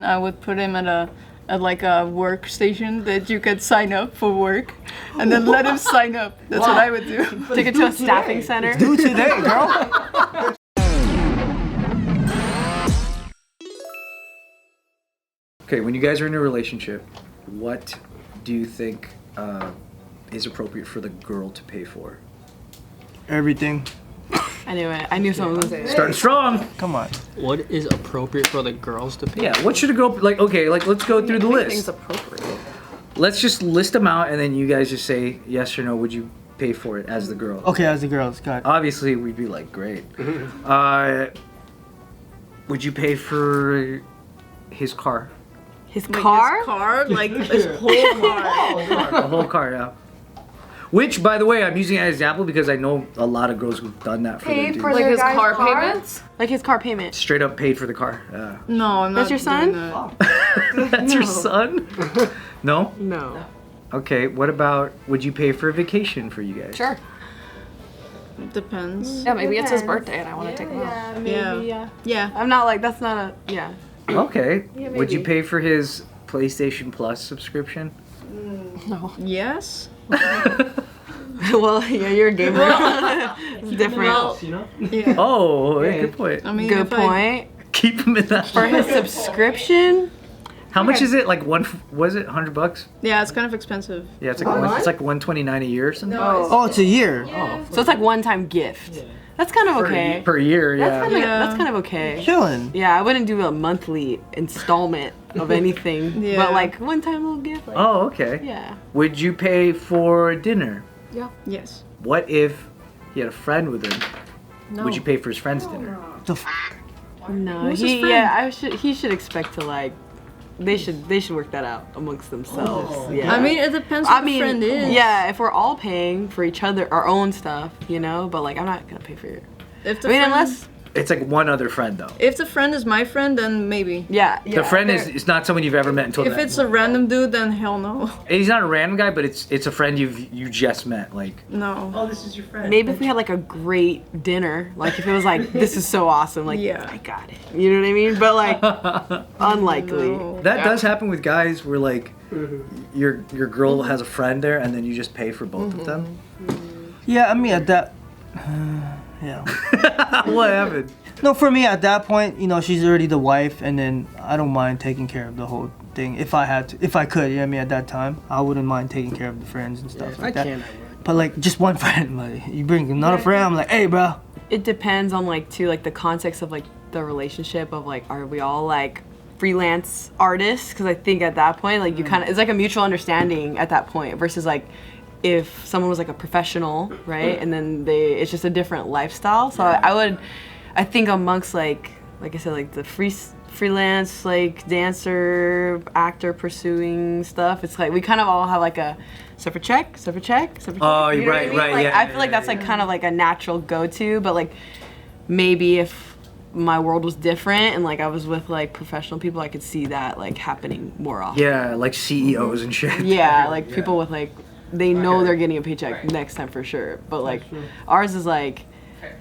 I would put him at like a workstation that you could sign up for work, and then let him sign up. That's what I would do. Take it to a staffing center. Do today, girl. Okay, when you guys are in a relationship, what do you think is appropriate for the girl to pay for? Everything. I knew it. I knew someone was gonna say it. Starting strong. Come on. What is appropriate for the girls to pay? Yeah, what should a girl like? Okay, like let's go through the Everything's list. appropriate. Let's just list them out, and then you guys just say yes or no. Would you pay for it as the girl? Okay, as the girls, got it. Obviously, we'd be like, great. Would you pay for his car? His car? His car, like his whole car. The whole car, yeah. Which, by the way, I'm using as an example because I know a lot of girls who've done that for their Paid dudes. for Like their his guy's car payments? Like his car payment. Straight up paid for the car. Yeah. No, I'm not. That's your son? doing that. That's your son? No? No. Okay, what about, would you pay for a vacation for you guys? Sure. Depends. Yeah, maybe it's his birthday and I want to take him out. Yeah, maybe, Yeah. yeah. Yeah. I'm not like, that's not a, yeah. Okay. Yeah, Would you maybe. pay for his PlayStation Plus subscription? No. Yes. Well, yeah, you're a gamer. It's different. You know? Yeah. Oh, hey, good point. I mean, Good if I- point. Keep him in that. For his subscription? How much is it? Like was it $100? Yeah, it's kind of expensive. Yeah, it's like it's like $129 a year or something. Oh, it's a year. So it's like one-time gift. That's kind of okay. Per year, yeah. That's kind of, Yeah. that's kind of okay. Chilling. Yeah, I wouldn't do a monthly installment of anything, Yeah. but like one-time little gift. Like, Oh, okay. yeah. Would you pay for dinner? Yes. What if he had a friend with him? No. Would you pay for his friend's dinner? The f- No, Who's his friend? yeah, he should expect to like, they should work that out amongst themselves. Yeah. I mean, it depends what the friend is. yeah, if we're all paying for each other, our own stuff, you know, but like I'm not gonna pay for your. If the I mean, friend, unless It's like one other friend though. if the friend is my friend, then maybe. yeah, The friend is not someone you've ever met until If then. it's a random dude, then hell no. He's not a random guy, but it's a friend you just met. Like, No. oh, this is your friend. maybe if we had like a great dinner, like if it was like this is so awesome, like Yeah. I got it, you know what I mean? But like unlikely. No. That does happen with guys where like your girl has a friend there and then you just pay for both of them. Yeah, I mean at that. Yeah. What happened? No, for me at that point, you know, she's already the wife, and then I don't mind taking care of the whole thing if I had to, if I could. You know what I mean? At that time, I wouldn't mind taking care of the friends and stuff If like I that. can, I would. But like just one friend, like you bring another friend, I'm like, hey, bro. It depends on like too like the context of like the relationship of like are we all like freelance artists? Because I think at that point like you kind of it's like a mutual understanding at that point versus like if someone was like a professional, right? And then it's just a different lifestyle. So I think amongst like I said, like the freelance like dancer, actor pursuing stuff, it's like we kind of all have like a separate check. Oh, You know what I mean? right, Like, yeah. I feel like that's like kind of like a natural go-to, but like maybe if my world was different and like I was with like professional people, I could see that like happening more often. Yeah, like CEOs and shit. Yeah, like people with like they know they're getting a paycheck next time for sure. But like ours is like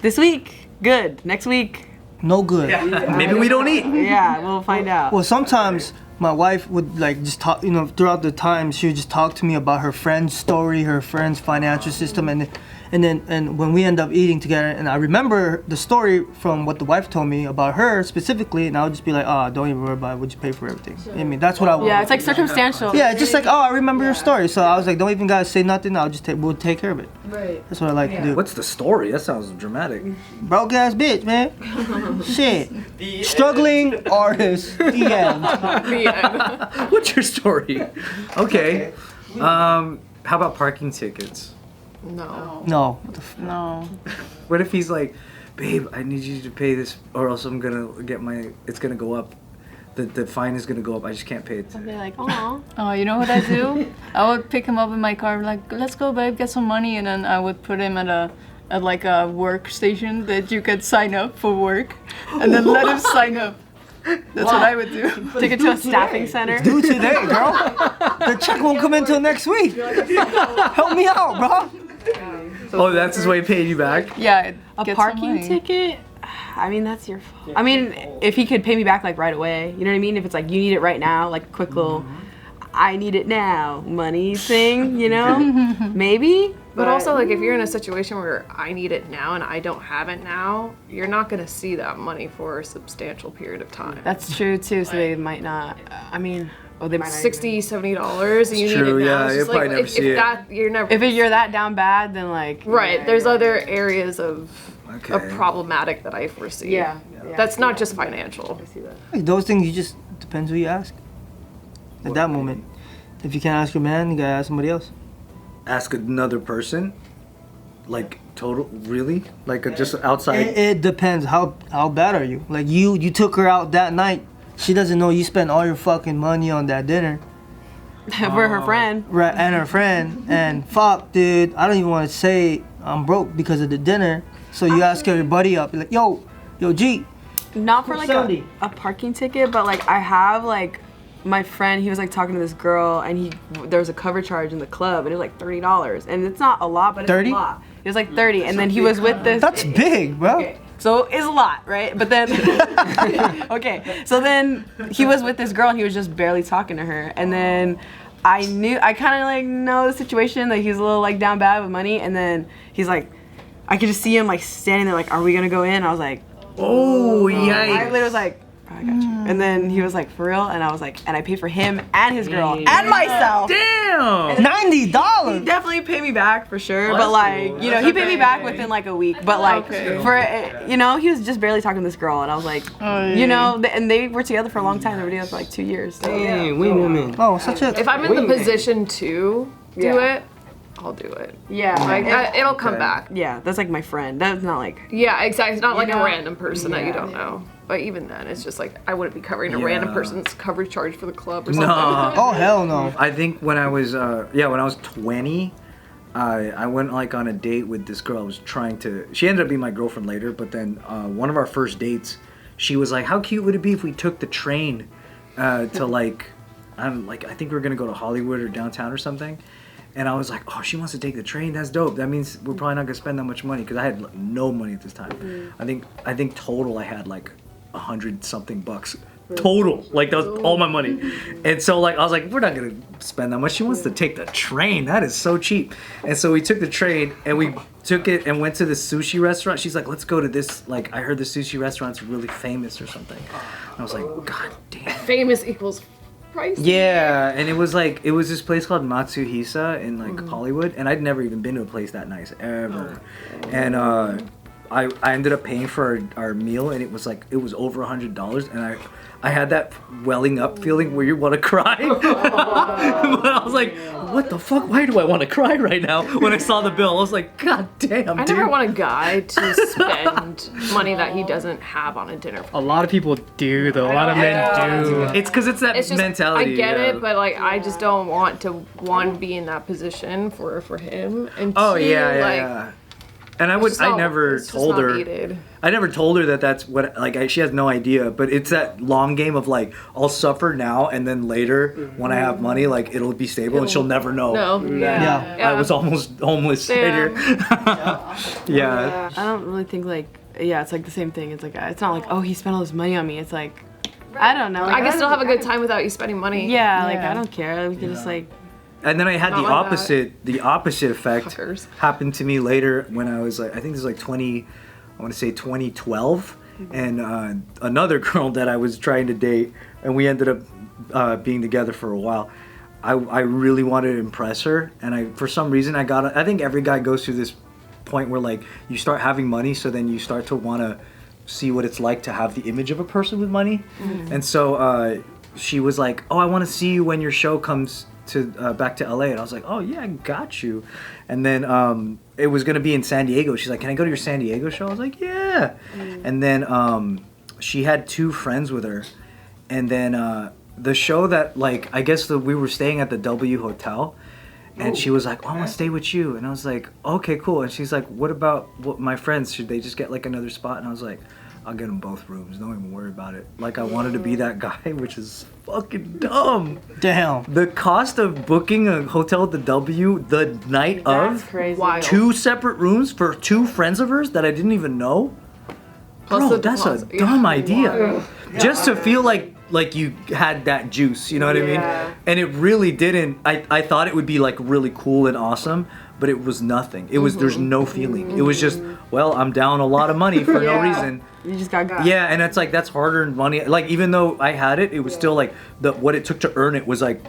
this week, good. Next week, No good. Maybe we don't eat. yeah, we'll find out. Well, sometimes my wife would like just talk, you know, throughout the time she would just talk to me about her friend's story, her friend's financial system, and when we end up eating together, and I remember the story from what the wife told me about her specifically, and I would just be like, don't even worry about it. Would you pay for everything? I mean, that's what I want. Yeah, it's like circumstantial. Yeah, just like, I remember your story. So I was like, don't even gotta say nothing. We'll take care of it. Right. That's what I like to do. What's the story? That sounds dramatic. Broke ass bitch, man. Shit. Struggling artist. The end. What's your story? Okay. How about parking tickets? No. No. No. What if he's like, babe, I need you to pay this or else I'm gonna get it's gonna go up. The fine is gonna go up. I just can't pay it. They're like, oh. Oh, you know what I do? I would pick him up in my car, like, let's go, babe, get some money, and then I would put him at like a workstation that you could sign up for work, and then let him sign up. That's what I would do. Take it to a staffing center. Do today, girl. The check won't come until next week. Help me out, bro. Oh, that's his way of paying you back? Yeah. A get some parking money. ticket? I mean, that's your fault. I mean, if he could pay me back like right away, you know what I mean? If it's like you need it right now, like a quick little, I need it now, money thing, you know? Maybe. But also, like, if you're in a situation where I need it now and I don't have it now, you're not gonna see that money for a substantial period of time. That's true too. So they might not. I mean, they might not. $60, $70, and you True, need it now. yeah, It's you'll just probably like, never if see it. that, you're never. If you're that down bad, then like. Right. yeah, There's yeah. other areas of Okay. problematic that I foresee. Yeah. That's not just financial. I see that. Like, those things, you just depends who you ask. At that moment, if you can't ask your man, you gotta ask somebody else. Ask another person, like total, really, like just outside. It depends. How bad are you? Like you took her out that night. She doesn't know you spent all your fucking money on that dinner. For her friend. Right, and her friend. And fuck, dude, I don't even want to say I'm broke because of the dinner. So you ask your buddy up, you're like, yo, G. Not for like Sunday. a parking ticket, but like I have like my friend. He was like talking to this girl, and there was a cover charge in the club, and it was like $30, and it's not a lot, but it's 30? a lot. It was like 30, and then he was with this. That's big, bro. Okay, so it's a lot, right? But then, okay, so then he was with this girl, and he was just barely talking to her, and then I kind of like know the situation, like he's a little like down bad with money, and then he's like, I could just see him like standing there, like, are we gonna go in? I was like, Oh, I yikes! literally was like, oh, I got you. And then he was like, for real? And I was like, and I paid for him and his girl and myself. Damn. He $90. definitely paid me back for sure, but like, you know, he paid me back within like a week. But like, for you know, he was just barely talking to this girl, and I was like, you know, and they were together for a long time. They were together for like 2 years. So, Hey, win-win. Oh, such a. If I'm in the position to do it, I'll do it. yeah, Like, it'll come Okay. back. yeah, that's like my friend. That's not like. Yeah, exactly. It's not like know? a random person that you Yeah. don't know. But even then, it's just like I wouldn't be covering a Yeah. random person's coverage charge for the club or something. No. Oh hell no. I think when I was when I was 20, I went like on a date with this girl. I was trying to. She ended up being my girlfriend later, but then one of our first dates, she was like, "How cute would it be if we took the train to like, I think we were gonna go to Hollywood or downtown or something." And I was like, "Oh, she wants to take the train. That's dope. That means we're probably not gonna spend that much money because I had no money at this time. I think total I had like $100-something total. Like that was all my money. And so like I was like, we're not gonna spend that much. She wants to take the train. That is so cheap. And so we took the train and we took it and went to the sushi restaurant. She's like, let's go to this. Like I heard the sushi restaurant's really famous or something. And I was like, God damn. Famous equals price. Yeah, and it was this place called Matsuhisa in like Hollywood, and I'd never even been to a place that nice ever. And I ended up paying for our meal, and it was over $100, and I had that welling up feeling where you want to cry. But I was like, what the fuck? Why do I want to cry right now? When I saw the bill, I was like, God damn, I dude. never want a guy to spend money that he doesn't have on a dinner. A lot of people do, though. A lot of men do. It's because it's that It's just mentality. I get yeah. it, but like I just don't want to be in that position for him. And Oh two, yeah. like, And I never it's just told not her. needed. I never told her that that's what she has no idea. But it's that long game of like I'll suffer now and then later when I have money, like it'll be stable and she'll never know. No. Yeah. I was almost homeless right here. Yeah. I don't really think like it's like the same thing. It's like it's not like oh he spent all this money on me. It's like I don't know. Like, I can still have a good time without you spending money. Yeah, like I don't care. We can just like And then I had Not the like opposite. The opposite effect Fuckers. happened to me later when I was like, I think this was like 2012, and another girl that I was trying to date, and we ended up being together for a while. I really wanted to impress her, and for some reason I think every guy goes through this point where like you start having money, so then you start to want to see what it's like to have the image of a person with money, and so she was like, oh, I want to see you when your show comes to back to LA, and I was like, oh yeah, I got you. And then it was gonna be in San Diego. She's like, can I go to your San Diego show? I was like, yeah. And then she had two friends with her, and then the show that like I guess we were staying at the W Hotel, and she was like, oh, I want to stay with you, and I was like, okay, cool. And she's like, what about my friends? Should they just get like another spot? And I was like, I'll get them both rooms. Don't even worry about it. Like I wanted to be that guy, which is fucking dumb. Damn. The cost of booking a hotel at the W the night that's of crazy. Wild. 2 separate rooms for 2 friends of hers that I didn't even know. Plus Bro, the that's a deposit. dumb idea. Just to feel like you had that juice, you know what I mean? Yeah. And it really didn't. I thought it would be like really cool and awesome, but it was nothing. It was there's no feeling. It was just, well, I'm down a lot of money for no Yeah. reason. You just got Yeah, and it's like that's hard-earned money. Like even though I had it, it was still like what it took to earn it was like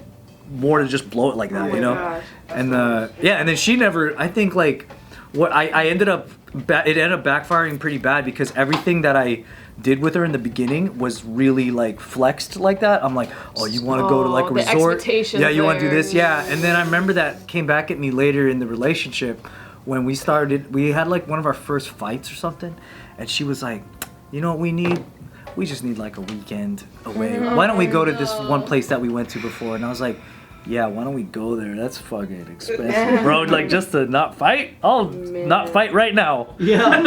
more to just blow it like that, you know? gosh. And and then she never. I think like what I ended up. It ended up backfiring pretty bad because everything that I did with her in the beginning was really like flexed like that. I'm like, oh, you want to go to like a the resort? expectations Yeah, you want to do there. this? Yeah. And then I remember that came back at me later in the relationship when we started. We had like one of our first fights or something, and she was like, you know what we need? We just need like a weekend away. Why don't we go to this one place that we went to before? And I was like, yeah, why don't we go there? That's fucking expensive, bro. Like just to not fight? I'll not fight right now. Yeah.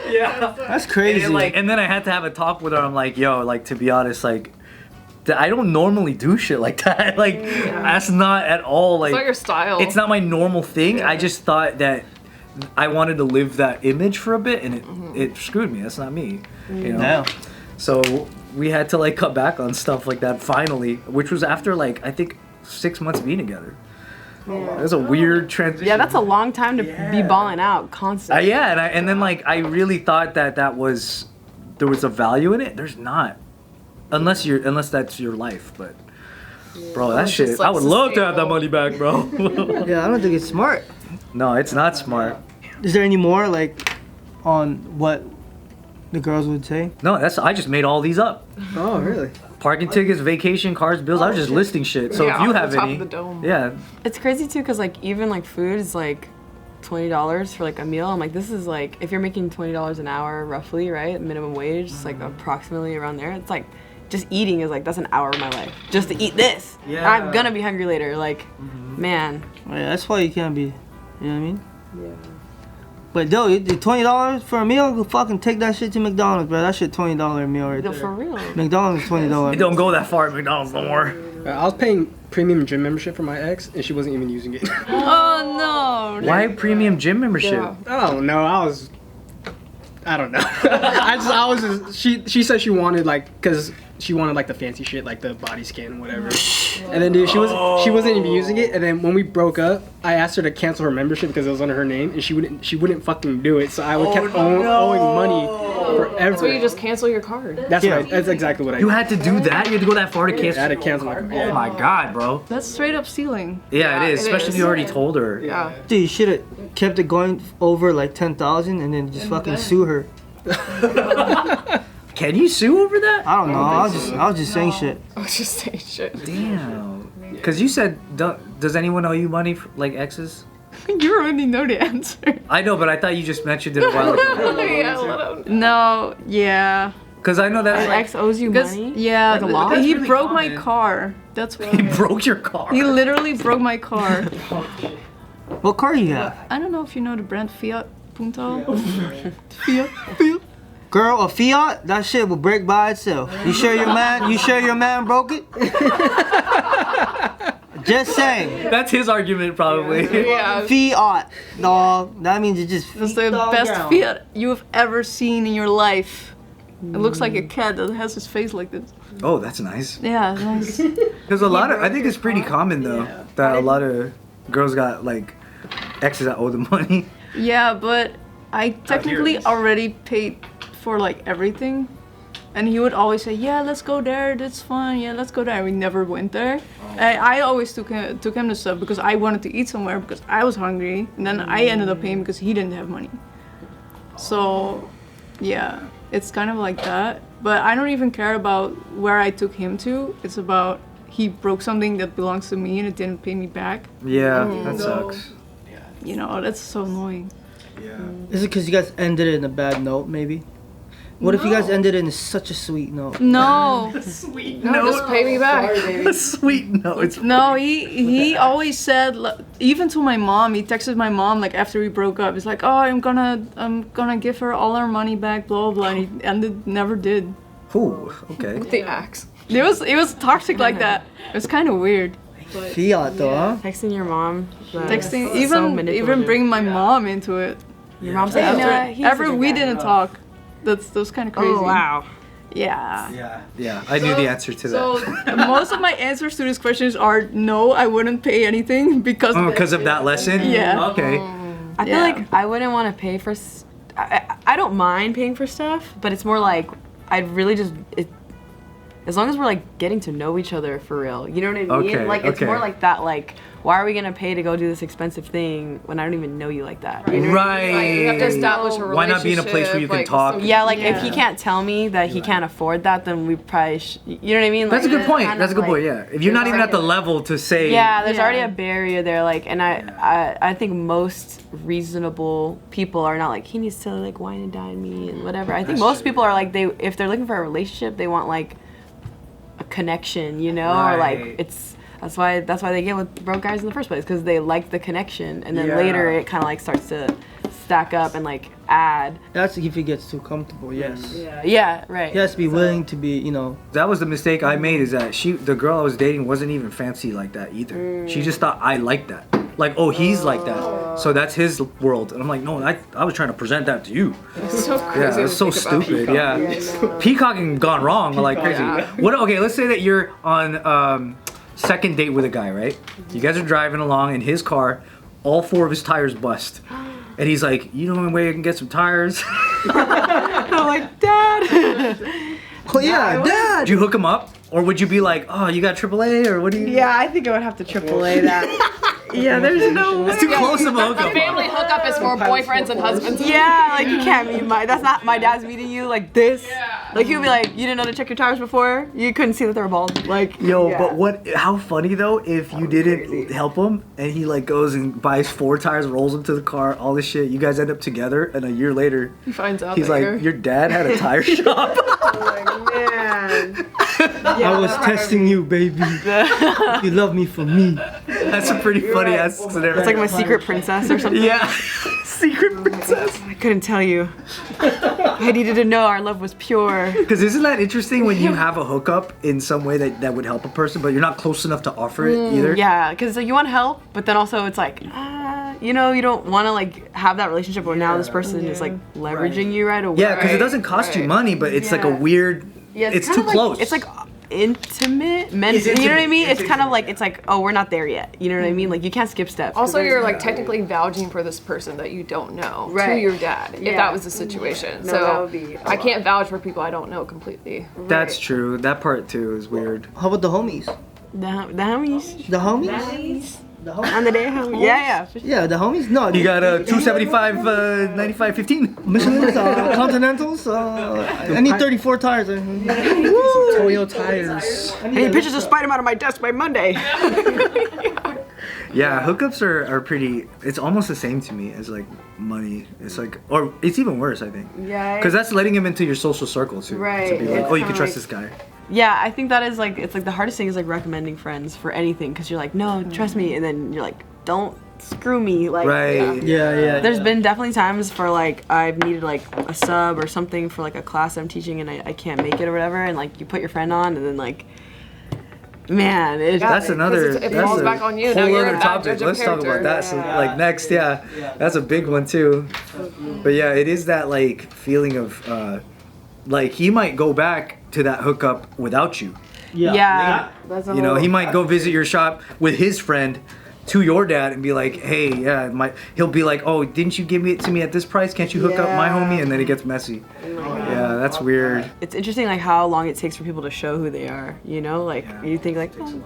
Yeah. That's crazy. And then I had to have a talk with her. I'm like, yo, like to be honest, like I don't normally do shit like that. Like that's not at all like It's not your style. it's not my normal thing. I just thought that I wanted to live that image for a bit, and it screwed me. That's not me. You know. Yeah. So we had to like cut back on stuff like that finally, which was after like I think 6 months being together. It was a weird transition. Yeah, that's a long time to be balling out constantly. Yeah, and then like I really thought that there was a value in it. There's not, unless that's your life. But bro, that It's shit, just, like, I would love to have that sustainable. money back, bro. Yeah, I don't think it's smart. No, it's not smart. Is there any more like on what the girls would say? No, I just made all these up. Oh, really? Parking tickets, vacation, cars, bills. I was just listing shit. So Yeah, if you off the have top any, of the dome. yeah, It's crazy too, cause like even like food is like $20 for like a meal. I'm like, this is like if you're making $20 an hour roughly, right? Minimum wage, it's like approximately around there. It's like just eating is like that's an hour of my life just to eat this. Yeah. I'm gonna be hungry later. Like, man. Oh, yeah, that's why you can't be. You know what I mean? Yeah. But though, $20 for a meal, go fucking take that shit to McDonald's, bro. That shit $20 a meal right No, there. for real. McDonald's is $20. it don't go that far at McDonald's no more. I was paying premium gym membership for my ex, and she wasn't even using it. Oh no. Why premium gym membership? Yeah. I don't know. I don't know. She said she wanted like, cause she wanted like the fancy shit, like the body scan and whatever. And then dude, she wasn't even using it. And then when we broke up, I asked her to cancel her membership because it was under her name, and she wouldn't fucking do it. So I would kept owing money forever. So you just cancel your card. That's Yeah. right. That's exactly what I You did. had to do that? You had to go that far to I cancel? had to cancel my card. Oh my god, bro. That's straight up stealing. Yeah, it is. it Especially is. if you already told her. Yeah. Dude, you should have kept it going over like 10,000 and then just fucking sue her. Can you sue over that? I don't know. I was just saying shit. I was just saying shit. Damn. Because you said, does anyone owe you money, for, like exes? You already know the answer. I know, but I thought you just mentioned it a while ago. Yeah, let him. No, yeah. Because I know Your that ex owes you Because money? yeah, Like a lot? he really broke my common. car. That's why. he broke your car. He literally broke my car. What car you have? I don't know if you know the brand Fiat Punto. Girl, a Fiat? That shit will break by itself. You sure your man broke it? Just saying. That's his argument, probably. Yeah. Fiat, dog. That means it just. That's the best Fiat you've ever seen in your life. It looks like a cat that has his face like this. Oh, that's nice. Yeah, nice. Because I think it's pretty common though that a lot of girls got like exes that owe them money. Yeah, but I technically is. already paid for like everything. And he would always say, yeah, let's go there, that's fun, yeah, let's go there. We never went there. I always took him to stuff because I wanted to eat somewhere because I was hungry. And then I ended up paying because he didn't have money. So, yeah, it's kind of like that. But I don't even care about where I took him to. It's about he broke something that belongs to me and it didn't pay me back. Yeah, that sucks. You know, that's so annoying. Yeah. Is it because you guys ended it in a bad note, maybe? What if you guys ended it in such a sweet note? No. Sweet No, just pay me back. A sweet note. It's No, he always said, even to my mom, he texted my mom like after we broke up. He's like, oh, I'm gonna give her all her money back, blah blah blah. And he never did. Ooh, okay. The axe. It was toxic like that. It was kind of weird. Fiat, though, huh? Texting your mom. Texting, so even manipulative. bringing my mom into it. Your mom said, After we didn't talk. That's kind of crazy. Oh wow. Yeah. Yeah, I knew the answer to So that. most of my answers to these questions are no, I wouldn't pay anything because Because of that lesson? Yeah. Okay. I feel Yeah. like I wouldn't want to pay for. I don't mind paying for stuff, but it's more like I'd really just. As long as we're like getting to know each other for real, you know what I mean? Okay, Like it's okay. more like that. Like, why are we gonna pay to go do this expensive thing when I don't even know you like that? You know? Right. Like, you have to establish a relationship. Why not be in a place where you can like, talk? some- Yeah, like if he Yeah. can't tell me that he can't afford that, then we probably you know what I mean? That's a Like, good point. kind That's a of good point. like- Yeah. If you're not even at the level to say. Yeah, there's Yeah. already a barrier there. Like, and I think most reasonable people are not like he needs to like wine and dine me and whatever. I think That's most true. people are like if they're looking for a relationship, they want like a connection, you know, or like Right. that's why they get with broke guys in the first place because they like the connection, and then Yeah. later it kind of like starts to stack up and like add. That's if he gets too comfortable. Yes. Yeah, right. He has to be willing to be, you know. That was the mistake I made. Is that the girl I was dating wasn't even fancy like that either. She just thought I liked that. Like, oh, he's like that, so that's his world. And I'm like, no, I was trying to present that to you. It's so crazy. Yeah, to it's so think about. stupid. Yeah, peacocking gone wrong like crazy. Yeah. What? Okay, let's say that you're on second date with a guy, right? You guys are driving along in his car, all 4 of his tires bust, and he's like, "You know any way I can get some tires?" I'm like, Dad. Oh yeah, Dad. Would you hook him up, or would you be like, "Oh, you got AAA," or what do you? Yeah, I think I would have to AAA that. Yeah, there's no way. It's too close of a hookup. Family hookup is for boyfriends and husbands. Yeah, like you can't meet that's not my dad's meeting you like this. Yeah. Like he'll be like, you didn't know to check your tires before? You couldn't see that they were bald. Like Yo, yeah. but what? How funny though if you didn't help him and he like goes and buys 4 tires, rolls them to the car, all this shit. You guys end up together, and a year later, He finds out he's that like, "Your dad had a tire shop." Man. I was testing you, baby. You love me for me. That's a pretty funny ass scenario. It's like my secret princess or something. Yeah, secret princess. I couldn't tell you. I needed to know our love was pure. Because isn't that interesting when you have a hookup in some way that would help a person, but you're not close enough to offer it either? Yeah, because you want help, but then also it's like, you know, you don't want to like have that relationship where now this person is like leveraging you right away. Yeah, because it doesn't cost you money, but it's like a Yeah. weird. Yeah, it's kind too of like- close. It's like intimate, It's you know what I intimate. mean? It's It's kind of like intimate, it's like, oh, we're not there yet. You know what I mean? Like you can't skip steps. 'cause Also, there's- you're like technically vouching for this person that you don't know to Right. your dad, if Yeah. that was the situation. No, so that would be a I lot. can't vouch for people I don't know completely. That's true. That part too is weird. How about the homies? the homies The homies? The homies? on the day homies. Yeah. Yeah, the homies. No, You got a 275, 95, 15. Michelin's, Continentals. I need 34 tires. Toyo tires. I need pictures of Spider-Man on my desk by Monday. Yeah, hookups are pretty. It's almost the same to me as like money. It's like, or it's even worse, I think. Yeah. Because that's letting him into your social circle too. Right, To be like, it's oh, you can kinda trust like- this guy. Yeah, I think that is like it's like the hardest thing is like recommending friends for anything because you're like, no, trust me, and then you're like, don't screw me. Like, Right. Yeah. There's been definitely times for like I've needed like a sub or something for like a class I'm teaching and I can't make it or whatever, and like you put your friend on and then like, man, it's That's another. it That's falls a back on you. whole Now you're other a bad topic. judge of Let's talk about character. that. So, like next, yeah, that's a big one too. But yeah, it is that like feeling of like he might go back to that hookup without you. yeah. That's a You know, whole- he might go visit your shop with his friend to your dad and be like, hey, yeah, he'll be like, oh, didn't you give it to me at this price? Can't you hook up my homie? And then it gets messy. Yeah, that's weird. It's interesting like how long it takes for people to show who they are. You know, like you think like, oh.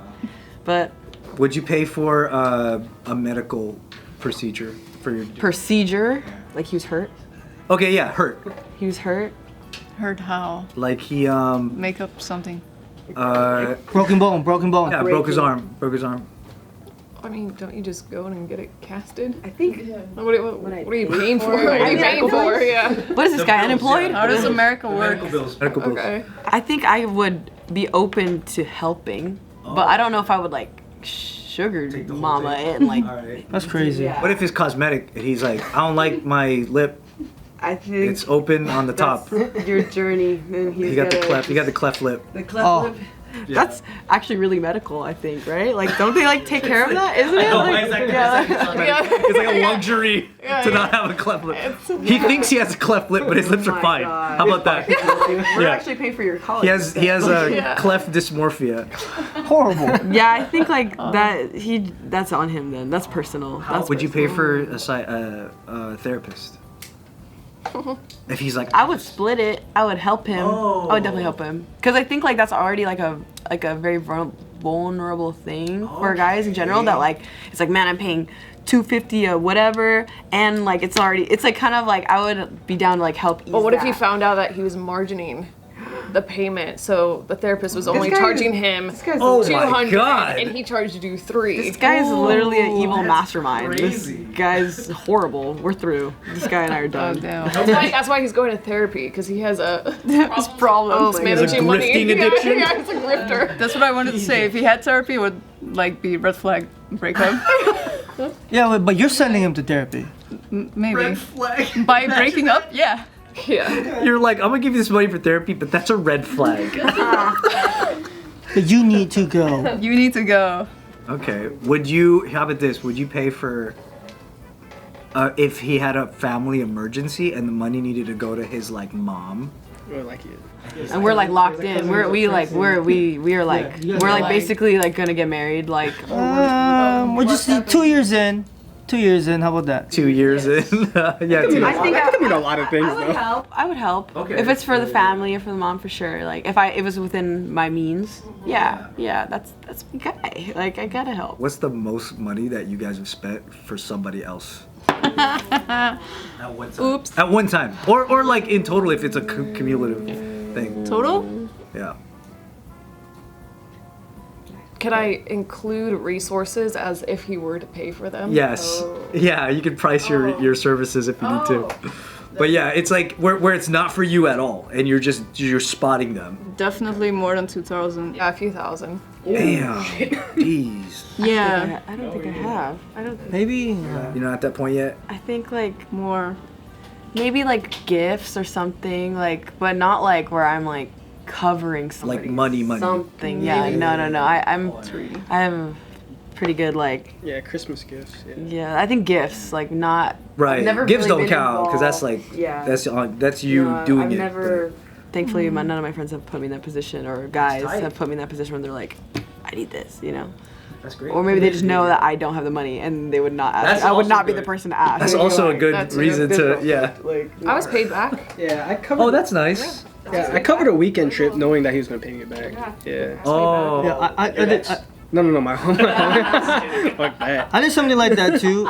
But Would you pay for a medical procedure for your? procedure, like he was hurt. Okay, yeah, hurt. He was hurt. Heard how? Like he Make up something. Broken bone. yeah, broke his arm. I mean, don't you just go in and get it casted? I think. What are you paying for? What are you paying for? Yeah. What is this guy unemployed? How does America work? Medical bills. Okay. I think I would be open to helping, but I don't know if I would like sugar mama and like. That's crazy. Yeah. What if it's cosmetic and he's like, I don't like my lip. I think It's open on the top. that's your journey. And he's You got the gotta- cleft. You got the cleft lip. The cleft Oh. lip. That's actually really medical, I think, right? Like, don't they like take care of that? Isn't it? Like, It's like a luxury to not have a cleft lip. He thinks he has a cleft lip, but his lips are fine. God. How about that? We're actually paying for your college. He has a cleft dysmorphia. Horrible. Yeah, I think like that's on him then. That's personal. That's Would you pay for a therapist? If he's like, I would split it. I would help him. I would definitely help him because I think like that's already like a very vulnerable thing for guys in general. That like it's like, man, I'm paying $250 or whatever, and like it's like kind of like I would be down to like help ease. But what if that. he found out that he was margining the payment, so the therapist was only charging him oh my 200 god, and he charged you 3? This guy is literally an evil mastermind. crazy. This guy's horrible. We're through. This guy and I are Oh, done. damn. That's why he's going to therapy, because he has a problems. Oh, managing money. grifting addiction? Yeah, he's a grifter. That's what I wanted to say. If he had therapy, it would like be red flag breakup. Yeah, but you're sending him to therapy. Maybe. flag. By breaking up, yeah. Yeah. You're like, I'm gonna give you this money for therapy, but that's a red flag. But you need to go. You need to go. Okay. How about this? Would you pay for if he had a family emergency and the money needed to go to his like mom? Or like And we're like locked in. We're basically like gonna get married. Like We're just 2 years in. 2 years in. How about that? 2 years in. Yeah. 2 I think that could mean a lot of things I would though. help. I would help. Okay. If it's for the family or for the mom, for sure. Like if it was within my means. Yeah. That's my guy. Like I gotta help. What's the most money that you guys have spent for somebody else? At one time. Oops. At one time, or like in total, if it's a cumulative thing. Total? Yeah. Can I include resources as if he were to pay for them? Yes. Yeah, you can price your services if you need to. But yeah, it's like where it's not for you at all, and you're spotting them. Definitely more than 2,000. Yeah, a few thousand. Damn. Jeez. Yeah. I don't think I have. I don't. Maybe. You're not at that point yet. I think like More. maybe like gifts or something. Like, but not like where I'm like covering somebody. money. Something. Yeah. No. I'm pretty good. Like. Yeah, Christmas gifts. Yeah. Yeah, I think gifts, like not. Right. I've never Gifts really don't been count because that's involved. like Yeah. that's you No, doing I've it. never. Thankfully, none of my friends have put me in that position, or guys have put me in that position where they're like, I need this, you know. That's great. Or maybe they just know that I don't have the money and they would not ask. That's I would also not be good. the person to ask. That's They'd be also a like, good That's reason to yeah. Like, I was paid back. Yeah, I covered. Oh, that's nice. Yeah, I covered a weekend trip knowing that he was gonna pay me back. Yeah. Oh. Yeah, I did. No, my home. Fuck that. I did something like that too.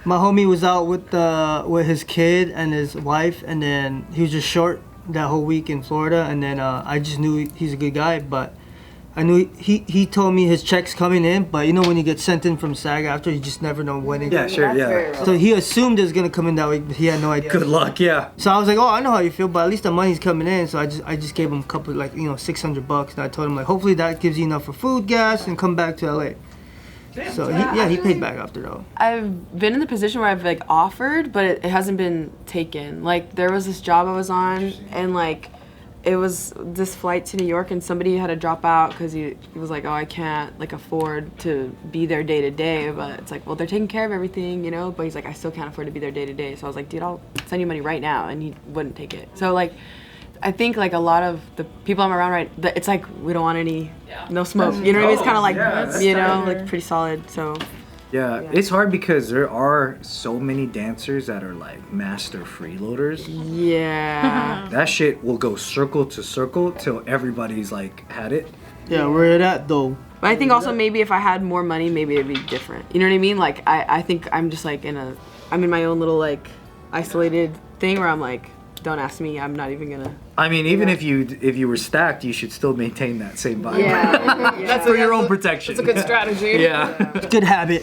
My homie was out with his kid and his wife, and then he was just short that whole week in Florida. And then I just knew he's a good guy, but I knew he told me his check's coming in. But you know when you get sent in from SAG after, you just never know when it. Yeah, sure, yeah. So he assumed it was gonna come in that week, but he had no idea. Good luck, yeah. So I was like, oh, I know how you feel, but at least the money's coming in. So I just gave him a couple, like, you know, $600, and I told him like, hopefully that gives you enough for food, gas, and come back to LA. So he paid back after though. I've been in the position where I've like offered, but it hasn't been taken. Like there was this job I was on, and like it was this flight to New York, and somebody had to drop out because he was like, oh, I can't like afford to be there day to day. But it's like, well, they're taking care of everything, you know. But he's like, I still can't afford to be there day to day. So I was like, dude, I'll send you money right now, and he wouldn't take it. So like, I think like a lot of the people I'm around it's like we don't want any no smoke. You know what I mean? It's kind of like you know, like pretty solid. So. Yeah, it's hard because there are so many dancers that are like master freeloaders. Yeah. That shit will go circle to circle till everybody's like had it. Yeah, where it at though? But I think also maybe if I had more money, maybe it'd be different. You know what I mean? Like I think I'm just like I'm in my own little like isolated thing where I'm like, don't ask me, I'm not even gonna. I mean, even if you were stacked, you should still maintain that same vibe. Yeah. That's For your own protection. That's a good strategy. Yeah. Good habit.